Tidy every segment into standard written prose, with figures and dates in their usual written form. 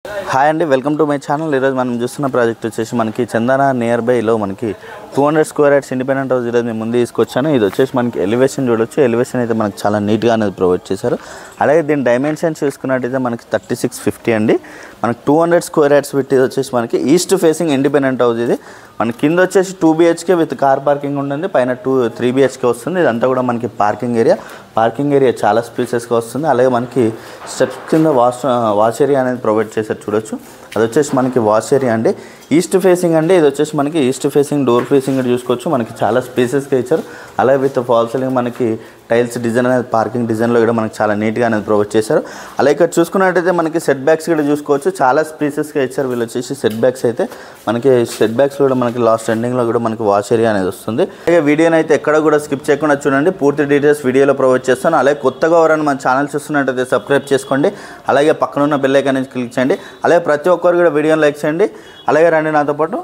Hi అండి, welcome to my channel. ఈరోజు మనం చూస్తున్న ప్రాజెక్ట్ వచ్చేసి మనకి చందన నియర్ బైలో మనకి 200 స్క్వేర్ యార్డ్స్ ఇండిపెండెంట్ హౌస్ ఈరోజు మేము ముందు తీసుకొచ్చాను. ఇది వచ్చేసి మనకి ఎలివేషన్ చూడొచ్చు. ఎలివేషన్ అయితే మనకి చాలా నీట్గా అనేది ప్రొవైడ్ చేశారు. అలాగే దీని డైమెన్షన్స్ చూసుకున్నట్టయితే మనకి 3650 అండి. మనకి 200 స్క్వేర్ యార్డ్స్ పెట్టి వచ్చేసి మనకి ఈస్ట్ ఫేసింగ్ ఇండిపెండెంట్ హౌస్. ఇది మన కింద వచ్చేసి 2 BHK విత్ కార్ పార్కింగ్ ఉంటుంది, పైన 3 BHK వస్తుంది. ఇదంతా కూడా మనకి పార్కింగ్ ఏరియా చాలా స్పేసెస్గా వస్తుంది. అలాగే మనకి స్టెప్స్ కింద వాష్ ఏరియా అనేది ప్రొవైడ్ చేశారు చూడొచ్చు. అది వచ్చేసి మనకి వాష్ ఏరియా అండి, ఈస్ట్ ఫేసింగ్ అండి. ఇది వచ్చేసి మనకి ఈస్ట్ ఫేసింగ్ డోర్ ఫేసింగ్ చూసుకోవచ్చు. మనకి చాలా స్పేసెస్గా ఇచ్చారు. అలాగే విత్ ఫాల్ సీలింగ్ మనకి టైల్స్ డిజైన్ అనేది పార్కింగ్ డిజైన్లో కూడా మనకి చాలా నీట్గా అనేది ప్రొవైడ్ చేశారు. అలాగే ఇక్కడ చూసుకున్నట్టయితే మనకి సెట్ బ్యాక్స్ కూడా చూసుకోవచ్చు. చాలా స్పేసెస్గా ఇచ్చారు వీళ్ళు వచ్చేసి సెట్ బ్యాక్స్ అయితే. మనకి సెట్ బ్యాక్స్ కూడా మనకి లాస్ట్ ఎండింగ్లో కూడా మనకి వాష్ ఏరియా అనేది వస్తుంది. అలాగే వీడియోని అయితే ఎక్కడ కూడా స్కిప్ చేయకుండా చూడండి, పూర్తి డీటెయిల్స్ వీడియోలో ప్రొవైడ్ చేస్తాను. అలాగే కొత్తగా ఎవరైనా మన ఛానల్ చూస్తున్నట్టయితే సబ్స్క్రైబ్ చేసుకోండి. అలాగే పక్కన ఉన్న బెల్ ఐకాన్ అనేది క్లిక్ చేయండి. అలాగే ప్రతి ఒక్కరు కూడా వీడియోని లైక్ చేయండి. అలాగే రండి నాతో పాటు.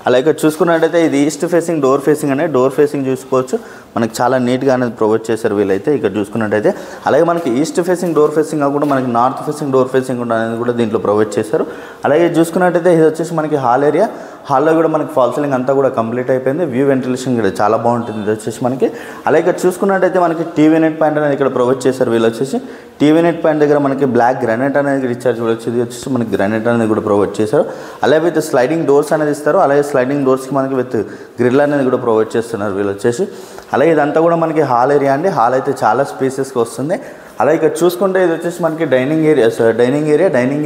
అలాగే చూసుకున్నట్టయితే ఇది ఈస్ట్ ఫేసింగ్ డోర్ ఫేసింగ్ అనేది డోర్ ఫేసింగ్ చూసుకోవచ్చు. మనకి చాలా నీట్గా అనేది ప్రొవైడ్ చేశారు వీళ్ళైతే ఇక్కడ చూసుకున్నట్టయితే. అలాగే మనకి ఈస్ట్ ఫేసింగ్ డోర్ ఫేసింగ్ కాకుండా మనకి నార్త్ ఫేసింగ్ డోర్ ఫేసింగ్ అనేది కూడా దీంట్లో ప్రొవైడ్ చేశారు. అలాగే చూసుకున్నట్టయితే ఇది వచ్చేసి మనకి హాల్ ఏరియా. హాల్లో కూడా మనకి ఫాల్ సీలింగ్ అంతా కూడా కంప్లీట్ అయిపోయింది. వ్యూ వెంటిలేషన్ కూడా చాలా బాగుంటుంది ఇది వచ్చేసి మనకి. అలాగే ఇక్కడ చూసుకున్నట్టయితే మనకి టీవీ నెట్ పాయింట్ అనేది ఇక్కడ ప్రొవైడ్ చేశారు వీళ్ళు వచ్చేసి. టీవీ నెట్ పాయింట్ దగ్గర మనకి బ్లాక్ గ్రానైట్ అనేది ఇచ్చారు చూడొచ్చు. ఇది వచ్చేసి మనకి గ్రానైట్ అనేది కూడా ప్రొవైడ్ చేశారు. అలాగే విత్ స్లైడింగ్ డోర్స్ అనేది ఇస్తారు. అలాగే స్లైడింగ్ డోర్స్కి మనకి విత్ గ్రిల్ అనేది కూడా ప్రొవైడ్ చేస్తున్నారు వీళ్ళు వచ్చేసి. అలాగే ఇదంతా కూడా మనకి హాల్ ఏరియా అండి. హాల్ అయితే చాలా స్పేసెస్గా వస్తుంది. అలాగే ఇక్కడ చూసుకుంటే ఇది వచ్చేసి మనకి డైనింగ్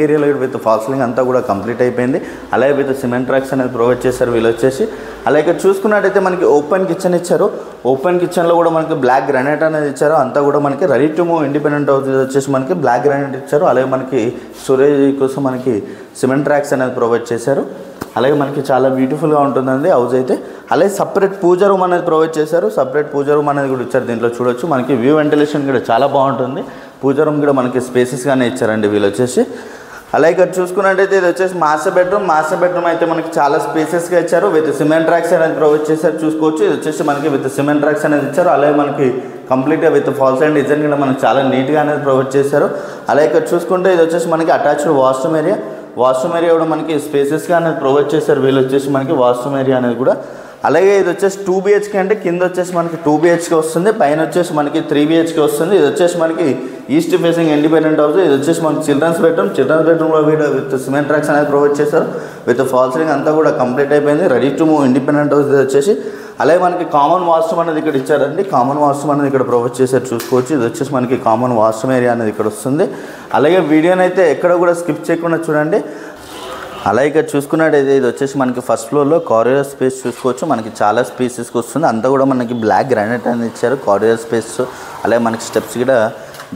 ఏరియాలో విత్ ఫాల్ సీలింగ్ అంతా కూడా కంప్లీట్ అయిపోయింది. అలాగే విత్ సిమెంట్ ట్రాక్స్ అనేది ప్రొవైడ్ చేశారు వీళ్ళు వచ్చేసి. అలాగే ఇక్కడ చూసుకున్నట్టయితే మనకి ఓపెన్ కిచెన్ ఇచ్చారు. ఓపెన్ కిచెన్లో కూడా మనకి బ్లాక్ గ్రానైట్ అనేది ఇచ్చారు. అంతా కూడా మనకి ready to move independent house వచ్చేసి మనకి బ్లాక్ గ్రానైట్ ఇచ్చారు. అలాగే మనకి స్టోరేజ్ కోసం మనకి సిమెంట్ ట్రాక్స్ అనేది ప్రొవైడ్ చేశారు. అలాగే మనకి చాలా బ్యూటిఫుల్గా ఉంటుందండి హౌస్ అయితే. అలాగే సపరేట్ పూజ రూమ్ అనేది ప్రొవైడ్ చేశారు. సపరేట్ పూజ రూమ్ అనేది కూడా ఇచ్చారు దీంట్లో చూడొచ్చు. మనకి వ్యూ వెంటిలేషన్ కూడా చాలా బాగుంటుంది. పూజ రూమ్ కూడా మనకి స్పేసెస్గానే ఇచ్చారండి వీళ్ళు వచ్చేసి. అలాగే ఇక్కడ చూసుకున్నట్టయితే ఇది వచ్చేసి మాస్టర్ బెడ్రూమ్ అయితే మనకి చాలా స్పేసెస్గా ఇచ్చారు. విత్ సిమెంట్ ట్రాక్స్ అనేది ప్రొవైడ్ చేశారు చూసుకోవచ్చు. ఇది వచ్చేసి మనకి విత్ సిమెంట్ ట్రాక్స్ అనేది ఇచ్చారు. అలాగే మనకి కంప్లీట్గా విత్ ఫాల్స్ అండ్ డిజైన్ కూడా మనకి చాలా నీట్గా అనేది ప్రొవైడ్ చేశారు. అలాగే ఇక్కడ చూసుకుంటే ఇది వచ్చేసి మనకి అటాచ్డ్ వాష్రూమ్ ఏరియా కూడా మనకి స్పేసెస్గా అనేది ప్రొవైడ్ చేశారు వీళ్ళు వచ్చేసి మనకి వాష్రూమ్ ఏరియా అనేది కూడా. అలాగే ఇది వచ్చేసి 2 BHK అంటే కింద వచ్చేసి మనకి 2 BHK వస్తుంది, పైన వచ్చేసి మనకి 3 BHK వస్తుంది. ఇది వచ్చేసి మనకి ఈస్ట్ ఫేసింగ్ ఇండిపెండెంట్ హౌస్. ఇది వచ్చేసి మనకి చిల్డ్రన్స్ బెడ్రూమ్లో వీడియో విత్ సిమెంట్ ట్రాక్స్ అనేది ప్రొవైడ్ చేశారు. విత్ ఫాల్ సీలింగ్ అంతా కూడా కంప్లీట్ అయిపోయింది. Ready to move independent house ఇది వచ్చేసి. అలాగే మనకి కామన్ వాష్రూమ్ అనేది ఇక్కడ ఇచ్చారండి. కామన్ వాష్రూమ్ అనేది ఇక్కడ ప్రొవైడ్ చేశారు చూసుకోవచ్చు. ఇది వచ్చేసి మనకి కామన్ వాష్రూమ్ ఏరియా అనేది ఇక్కడ వస్తుంది. అలాగే వీడియోని అయితే ఎక్కడ కూడా స్కిప్ చేయకుండా చూడండి. అలాగే ఇక్కడ చూసుకున్నట్టయితే ఇది వచ్చేసి మనకి ఫస్ట్ ఫ్లోర్లో కారిడార్ స్పేస్ చూసుకోవచ్చు. మనకి చాలా స్పేసెస్కి వస్తుంది. అంతా కూడా మనకి బ్లాక్ గ్రానైట్ అనేది ఇచ్చారు కారిడార్ స్పేస్. అలాగే మనకి స్టెప్స్ కూడా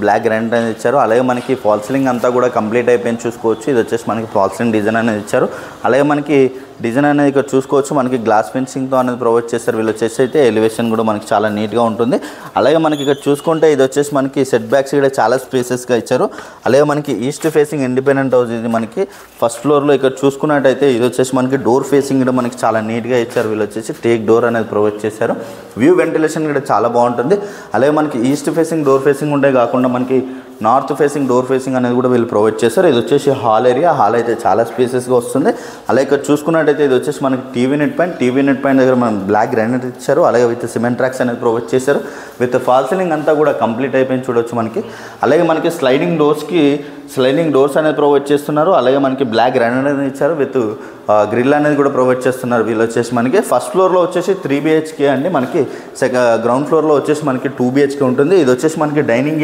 బ్లాక్ గ్రానైట్ అనేది ఇచ్చారు. అలాగే మనకి ఫాల్ సీలింగ్ అంతా కూడా కంప్లీట్ అయిపోయింది చూసుకోవచ్చు. ఇది వచ్చేసి మనకి ఫాల్ సీలింగ్ డిజైన్ అనేది ఇచ్చారు. అలాగే మనకి డిజైన్ అనేది ఇక్కడ చూసుకోవచ్చు. మనకి గ్లాస్ ఫెన్సింగ్తో అనేది ప్రొవైడ్ చేస్తారు వీళ్ళు వచ్చేసి అయితే. ఎలివేషన్ కూడా మనకి చాలా నీట్గా ఉంటుంది. అలాగే మనకి ఇక్కడ చూసుకుంటే ఇది వచ్చేసి మనకి సెట్ బ్యాక్స్ కూడా చాలా స్పేసెస్గా ఇచ్చారు. అలాగే మనకి ఈస్ట్ ఫేసింగ్ ఇండిపెండెంట్ హౌస్ ఇది మనకి ఫస్ట్ ఫ్లోర్లో. ఇక్కడ చూసుకున్నట్టయితే ఇది వచ్చేసి మనకి డోర్ ఫేసింగ్ కూడా మనకి చాలా నీట్గా ఇచ్చారు వీళ్ళు వచ్చేసి. టేక్ డోర్ అనేది ప్రొవైడ్ చేశారు. వ్యూ వెంటిలేషన్ కూడా చాలా బాగుంటుంది. అలాగే మనకి ఈస్ట్ ఫేసింగ్ డోర్ ఫేసింగ్ ఉంటే కాకుండా మనకి నార్త్ ఫేసింగ్ డోర్ ఫేసింగ్ అనేది కూడా వీళ్ళు ప్రొవైడ్ చేస్తారు. ఇది వచ్చేసి హాల్ అయితే చాలా స్పేసెస్గా వస్తుంది. అలాగే ఇక్కడ చూసుకున్నట్టయితే ఇది వచ్చేసి మనకి టీవీ నెట్ పాయింట్ దగ్గర మనం బ్లాక్ గ్రానైట్ ఇచ్చారు. అలాగే విత్ సిమెంట్ ట్రాక్స్ అనేది ప్రొవైడ్ చేశారు. విత్ ఫాల్ సీలింగ్ అంతా కూడా కంప్లీట్ అయిపోయింది చూడొచ్చు మనకి. అలాగే మనకి స్లైడింగ్ డోర్స్ అనేది ప్రొవైడ్ చేస్తున్నారు. అలాగే మనకి బ్లాక్ గ్రానైట్ అనేది ఇచ్చారు. విత్ గ్రిల్ అనేది కూడా ప్రొవైడ్ చేస్తున్నారు వీళ్ళు వచ్చేసి మనకి. ఫస్ట్ ఫ్లోర్లో వచ్చేసి 3 BHK అండి. మనకి గ్రౌండ్ ఫ్లోర్లో వచ్చేసి మనకి 2 BHK ఉంటుంది. ఇది వచ్చేసి మనకి డైనింగ్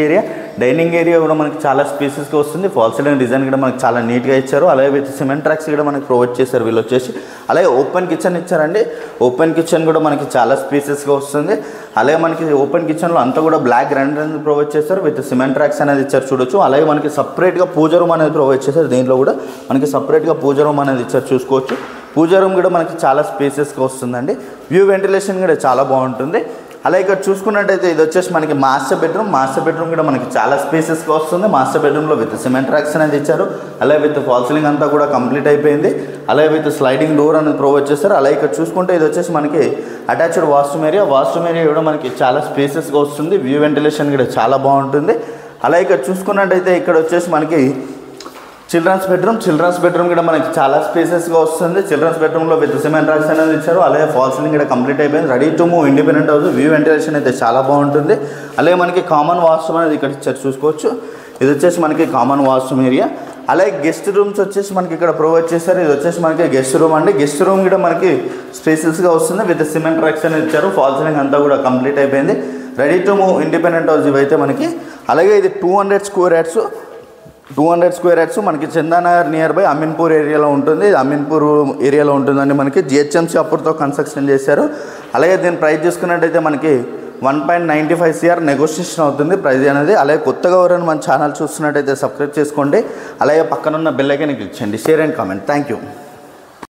ఏరియా కూడా మనకి చాలా స్పేసెస్గా వస్తుంది. ఫాల్ సీలింగ్ డిజైన్ కూడా మనకి చాలా నీట్గా ఇచ్చారు. అలాగే విత్ సిమెంట్ ట్రాక్స్ కూడా మనకి ప్రొవైడ్ చేశారు వీళ్ళు వచ్చేసి. అలాగే ఓపెన్ కిచెన్ ఇచ్చారండి. ఓపెన్ కిచెన్ కూడా మనకి చాలా స్పేసెస్గా వస్తుంది. అలాగే మనకి ఓపెన్ కిచెన్లో అంతా కూడా బ్లాక్ గ్రానైట్ అనేది ప్రొవైడ్ చేస్తారు. విత్ సిమెంట్ ట్రాక్స్ అనేది ఇచ్చారు చూడొచ్చు. అలాగే మనకి సపరేట్గా పూజ రూమ్ అనేది ప్రొవైడ్ చేశారు. దీంట్లో కూడా మనకి సపరేట్గా పూజ రూమ్ అనేది ఇచ్చారు చూసుకోవచ్చు. పూజ రూమ్ కూడా మనకి చాలా స్పేసెస్గా వస్తుందండి. వ్యూ వెంటిలేషన్ కూడా చాలా బాగుంటుంది. అలాగే ఇక్కడ చూసుకున్నట్టయితే ఇది వచ్చేసి మనకి మాస్టర్ బెడ్రూమ్ కూడా మనకి చాలా స్పేసెస్గా వస్తుంది. మాస్టర్ బెడ్రూమ్లో విత్ సిమెంట్ ట్రాక్స్ అనేది ఇచ్చారు. అలాగే విత్ ఫాల్ సీలింగ్ అంతా కూడా కంప్లీట్ అయిపోయింది. అలాగే విత్ స్లైడింగ్ డోర్ అనేది ప్రొవైడ్ చేస్తారు. అలాగే ఇక్కడ చూసుకుంటే ఇది వచ్చేసి మనకి అటాచ్డ్ వాష్రూమ్ ఏరియా కూడా మనకి చాలా స్పేసెస్గా వస్తుంది. వ్యూ వెంటిలేషన్ కూడా చాలా బాగుంటుంది. అలాగే ఇక్కడ చూసుకున్నట్టయితే ఇక్కడ వచ్చేసి మనకి చిల్డ్రన్స్ బెడ్రూమ్ కూడా మనకి చాలా స్పేసెస్గా వస్తుంది. చిల్డ్రన్స్ బెడ్రూమ్లో విత్ సిమెంట్ రాక్స్ అనేది ఇచ్చారు. అలాగే ఫాల్ సీలింగ్ కూడా కంప్లీట్ అయిపోయింది. Ready to move independent house. View ventilation అయితే చాలా బాగుంటుంది. అలాగే మనకి కామన్ వాష్రూమ్ అనేది ఇక్కడ ఇచ్చారు, చూసుకోవచ్చు. ఇది వచ్చేసి మనకి కామన్ వాష్రూమ్ ఏరియా. అలాగే గెస్ట్ రూమ్స్ వచ్చేసి మనకి ఇక్కడ ప్రొవైడ్ చేశారు. ఇది వచ్చేసి మనకి గెస్ట్ రూమ్ అండి. గెస్ట్ రూమ్ కూడా మనకి స్పేసెస్గా వస్తుంది విత్ సిమెంట్ రాక్స్ అనేది ఇచ్చారు. ఫాల్ సీలింగ్ అంతా కూడా కంప్లీట్ అయిపోయింది. Ready to move independent house ఇవైతే మనకి. అలాగే ఇది 200 స్క్వేర్ యార్డ్స్ మనకి చందానగర్ నియర్ బై అమీన్పూర్ ఏరియాలో ఉంటుంది. అమీన్పూర్ ఏరియాలో ఉంటుందండి. మనకి జిహెచ్ఎంసీ అప్పుడుతో కన్స్ట్రక్షన్ చేశారు. అలాగే దీని ప్రైస్ చూసుకున్నట్టయితే మనకి 1.95 CR నెగోషియేషన్ అవుతుంది ప్రైస్ అనేది. అలాగే కొత్తగా ఎవరైనా మన ఛానల్ చూస్తున్నట్టయితే సబ్స్క్రైబ్ చేసుకోండి. అలాగే పక్కనున్న బెల్ ఐకాన్ క్లిక్ చేయండి. Share and comment. Thank you.